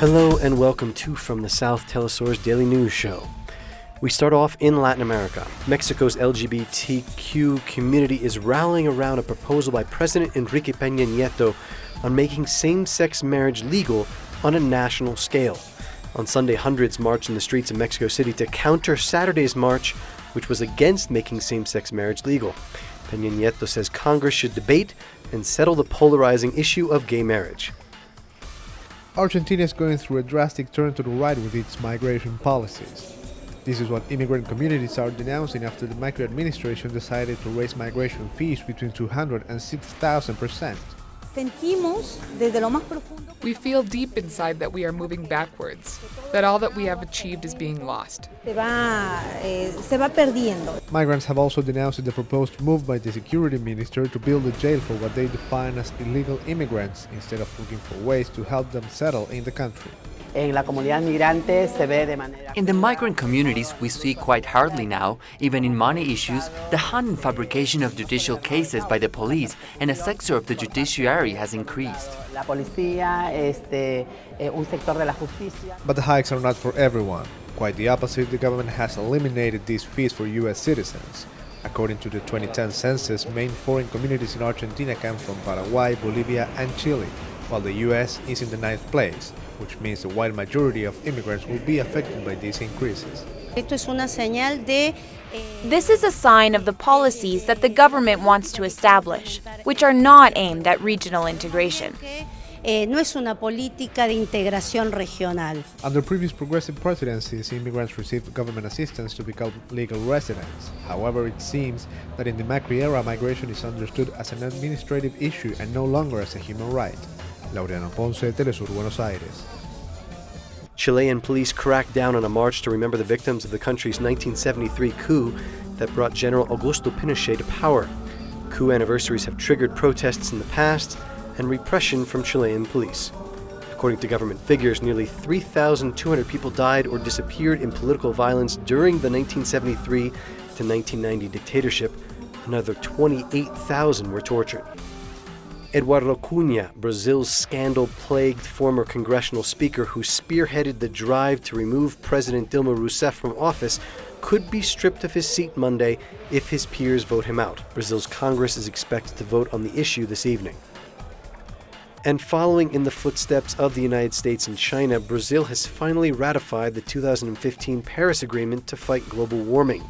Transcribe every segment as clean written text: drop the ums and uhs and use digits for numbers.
Hello and welcome to From the South, teleSUR's daily news show. We start off in Latin America. Mexico's LGBTQ community is rallying around a proposal by President Enrique Peña Nieto on making same-sex marriage legal on a national scale. On Sunday, hundreds marched in the streets of Mexico City to counter Saturday's march, which was against making same-sex marriage legal. Peña Nieto says Congress should debate and settle the polarizing issue of gay marriage. Argentina is going through a drastic turn to the right with its migration policies. This is what immigrant communities are denouncing after the Macri administration decided to raise migration fees between 200 and 6,000%. We feel deep inside that we are moving backwards, that all that we have achieved is being lost. Migrants have also denounced the proposed move by the security minister to build a jail for what they define as illegal immigrants, instead of looking for ways to help them settle in the country. In the migrant communities, we see quite hardly now, even in money issues, the hunt and fabrication of judicial cases by the police, and a sector of the judiciary has increased. But the hikes are not for everyone. Quite the opposite, the government has eliminated these fees for U.S. citizens. According to the 2010 census, main foreign communities in Argentina come from Paraguay, Bolivia, and Chile, while the U.S. is in the 9th place, which means the wide majority of immigrants will be affected by these increases. This is a sign of the policies that the government wants to establish, which are not aimed at regional integration. Under previous progressive presidencies, immigrants received government assistance to become legal residents. However, it seems that in the Macri era, migration is understood as an administrative issue and no longer as a human right. Laureano Ponce, teleSUR, Buenos Aires. Chilean police cracked down on a march to remember the victims of the country's 1973 coup that brought General Augusto Pinochet to power. Coup anniversaries have triggered protests in the past and repression from Chilean police. According to government figures, nearly 3,200 people died or disappeared in political violence during the 1973 to 1990 dictatorship. Another 28,000 were tortured. Eduardo Cunha, Brazil's scandal-plagued former congressional speaker who spearheaded the drive to remove President Dilma Rousseff from office, could be stripped of his seat Monday if his peers vote him out. Brazil's Congress is expected to vote on the issue this evening. And following in the footsteps of the United States and China, Brazil has finally ratified the 2015 Paris Agreement to fight global warming.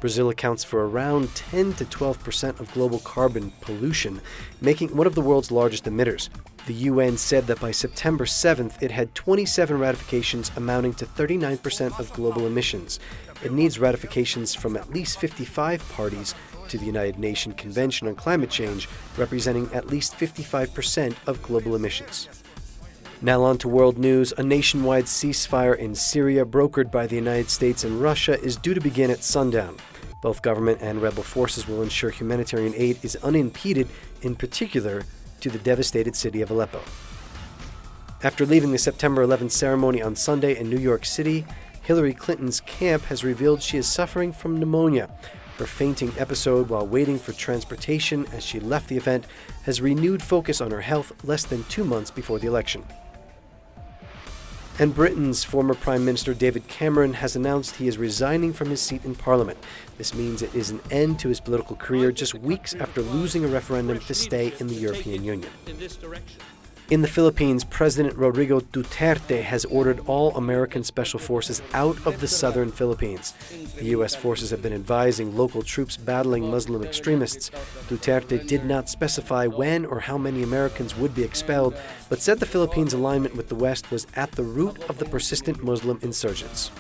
Brazil accounts for around 10 to 12% of global carbon pollution, making it one of the world's largest emitters. The UN said that by September 7th, it had 27 ratifications amounting to 39% of global emissions. It needs ratifications from at least 55 parties to the United Nations Convention on Climate Change, representing at least 55% of global emissions. Now on to world news. A nationwide ceasefire in Syria, brokered by the United States and Russia, is due to begin at sundown. Both government and rebel forces will ensure humanitarian aid is unimpeded, in particular to the devastated city of Aleppo. After leaving the September 11th ceremony on Sunday in New York City, Hillary Clinton's camp has revealed she is suffering from pneumonia. Her fainting episode while waiting for transportation as she left the event has renewed focus on her health less than 2 months before the election. And Britain's former Prime Minister David Cameron has announced he is resigning from his seat in Parliament. This means it is an end to his political career just weeks after losing a referendum to stay in the European Union. In the Philippines, President Rodrigo Duterte has ordered all American special forces out of the southern Philippines. The U.S. forces have been advising local troops battling Muslim extremists. Duterte did not specify when or how many Americans would be expelled, but said the Philippines' alignment with the West was at the root of the persistent Muslim insurgents.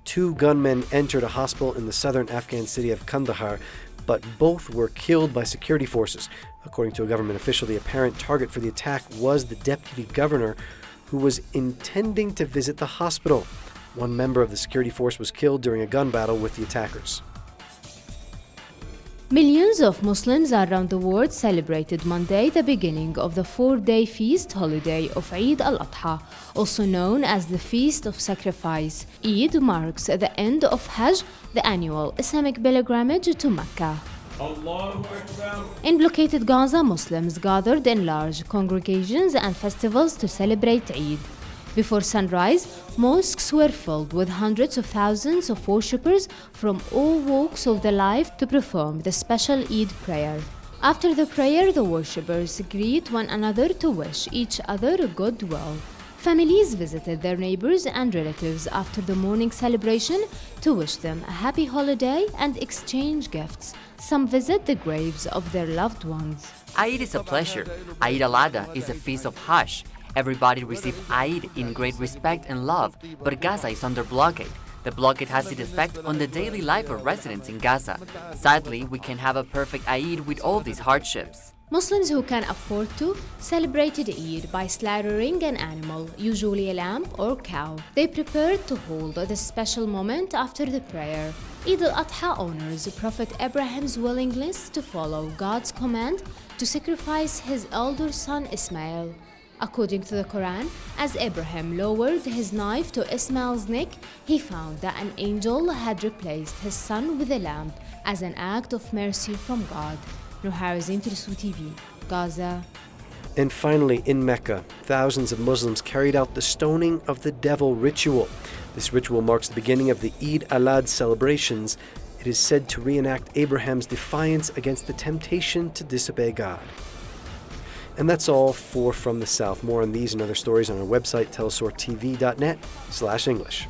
2 gunmen entered a hospital in the southern Afghan city of Kandahar, but both were killed by security forces. According to a government official, the apparent target for the attack was the deputy governor, who was intending to visit the hospital. One member of the security force was killed during a gun battle with the attackers. Millions of Muslims around the world celebrated Monday the beginning of the 4-day feast holiday of Eid al-Adha, also known as the Feast of Sacrifice. Eid marks the end of Hajj, the annual Islamic pilgrimage to Mecca. In blockaded Gaza, Muslims gathered in large congregations and festivals to celebrate Eid. Before sunrise, mosques were filled with hundreds of thousands of worshippers from all walks of the life to perform the special Eid prayer. After the prayer, the worshippers greet one another to wish each other goodwill. Families visited their neighbors and relatives after the morning celebration to wish them a happy holiday and exchange gifts. Some visit the graves of their loved ones. Eid is a pleasure. Eid al-Adha is a feast of Hajj. Everybody receives Eid in great respect and love, but Gaza is under blockade. The blockade has its effect on the daily life of residents in Gaza. Sadly, we can have a perfect Eid with all these hardships. Muslims who can afford to celebrated Eid by slaughtering an animal, usually a lamb or cow. They prepared to hold the special moment after the prayer. Eid al-Adha honors Prophet Abraham's willingness to follow God's command to sacrifice his elder son Ismail. According to the Quran, as Abraham lowered his knife to Ismail's neck, he found that an angel had replaced his son with a lamb as an act of mercy from God. Nuharazin teleSUR TV, Gaza. And finally, in Mecca, thousands of Muslims carried out the stoning of the devil ritual. This ritual marks the beginning of the Eid al-Adha celebrations. It is said to reenact Abraham's defiance against the temptation to disobey God. And that's all for From the South. More on these and other stories on our website, telesurtv.net/English.